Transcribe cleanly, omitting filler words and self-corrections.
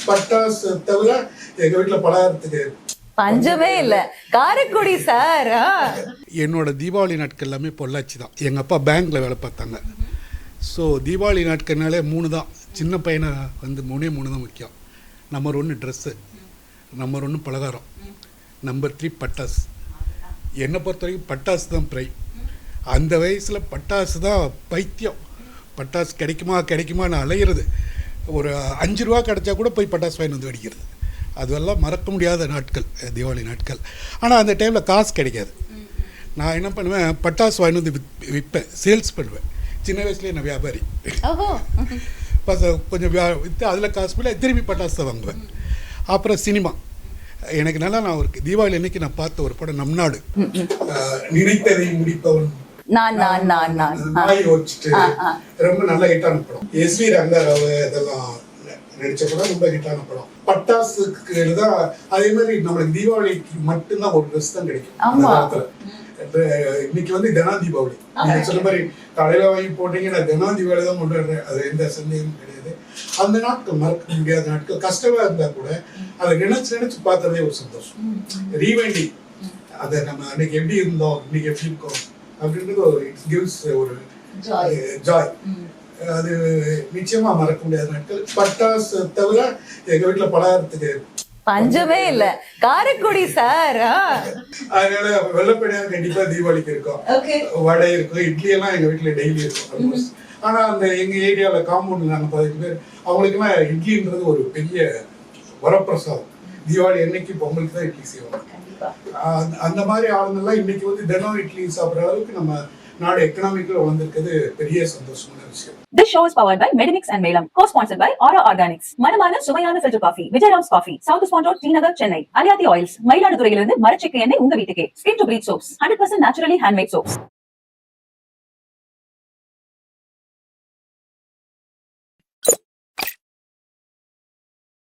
பட்டாசு தவிர எங்க வீட்டுல பலகாரத்துக்கு பஞ்சமே இல்ல. காரைக்குடி சார். என்னோட தீபாவளி நாட்கள் எல்லாமே பொள்ளாச்சி தான். எங்கள் அப்பா பேங்க்கில் வேலை பார்த்தாங்க. ஸோ தீபாவளி நாட்கள்னாலே 3 தான். சின்ன பையனை வந்து 3 தான் முக்கியம். நம்பர் 1 ட்ரெஸ்ஸு, நம்பர் 1 பலகாரம், நம்பர் 3 பட்டாசு. என்னை பொறுத்த வரைக்கும் பட்டாசு தான் ப்ரை. அந்த வயசில் பட்டாசு தான் பைத்தியம். பட்டாசு கிடைக்குமா நான் அலையிறது. ஒரு 5 ரூபா கிடச்சா கூட போய் பட்டாசு வாங்கி வந்து வெடிக்கிறது. அதெல்லாம் மறக்க முடியாத நாட்கள் தீபாவளி நாட்கள். ஆனால் அந்த டைமில் காசு கிடைக்காது. நான் என்ன பண்ணுவேன், பட்டாசு வாங்கி வந்து விற்பேன், சேல்ஸ் பண்ணுவேன். சின்ன வயசுலேயே நான் வியாபாரி. கொஞ்சம் விற்று அதில் காசு பண்ணி திரும்பி பட்டாசு தான் வாங்குவேன். அப்புறம் சினிமா. எனக்கு நல்லா நான் ஒரு தீபாவளி அன்னைக்கு நான் பார்த்த ஒரு படம் நம் நாடு. நினைத்ததை முடிப்பவன் நாய் வச்சுட்டு ரொம்ப நல்ல ஹிட்டான படம். எஸ்வி ரங்கராவ் இதெல்லாம் நடிச்ச படம், ரொம்ப ஹிட்டான படம். பட்டாசுக்கு தான் அதே மாதிரி நம்மளுக்கு தீபாவளிக்கு மட்டும்தான் ஒரு ட்ரெஸ் தான் கிடைக்கும் அந்த காலத்துல. இன்னைக்கு வந்து தினா தீபாவளி. நீங்க சொன்ன மாதிரி கடையில வாங்கி போட்டீங்கன்னா தினா தீபாவளி தான் கொண்டாடுறேன், அது எந்த சந்தேகமும் கிடையாது. அந்த நாட்கள் மறக்க முடியாத நாட்கள். கஷ்டமா இருந்தா கூட அதை நினைச்சு பார்த்ததே ஒரு சந்தோஷம். ரீவைண்டிங், அதை நம்ம அன்னைக்கு எப்படி இருந்தோம், இன்னைக்கு எப்படி இருக்கோம் அப்படின்றது ஒரு இட் கிவ்ஸ் ஒரு ஜாய். அது நிச்சயமா மறக்க முடியாத நாட்கள். பட்டாசு தவிர எங்க வீட்டுல பலகாரத்துக்கு பஞ்சமே இல்ல. காரைக்குடி சார். அதனால வெள்ளப்படியாக கண்டிப்பா தீபாவளிக்கு இருக்கும், வடை இருக்கும், இட்லி எல்லாம் எங்க வீட்டுல டெய்லி இருக்கும். ஆனா அந்த எங்க ஏரியால காம்பவுண்ட்ல நாங்க 15 பேர், அவங்களுக்கு எல்லாம் இட்லின்றது ஒரு பெரிய வரப்பிரசாதம். தீபாவளி அன்னைக்கு பொங்கலுக்கு தான் இட்லி செய்வாங்க. அந்த மாதிரி ஆளுங்கள்லாம் இன்னைக்கு வந்து தினம் இட்லி சாப்பிட்ற அளவுக்கு நம்ம நாடு எக்கனாமிக்கலா வந்திருக்கிறது பெரிய சந்தோஷமான விஷயம். This show is powered by Medimix and Melam, co-sponsored by Aura Organics. மனமான சுவையான filter coffee, Vijayram's Coffee, South Sponge Road, T-Nagar, Chennai. Aliati Oils, மயிலாடுதுறையிலிருந்து மரச்செக்கு எண்ணெய் உங்க வீட்டுக்கே. Skin to breathe soaps, 100% naturally handmade soaps.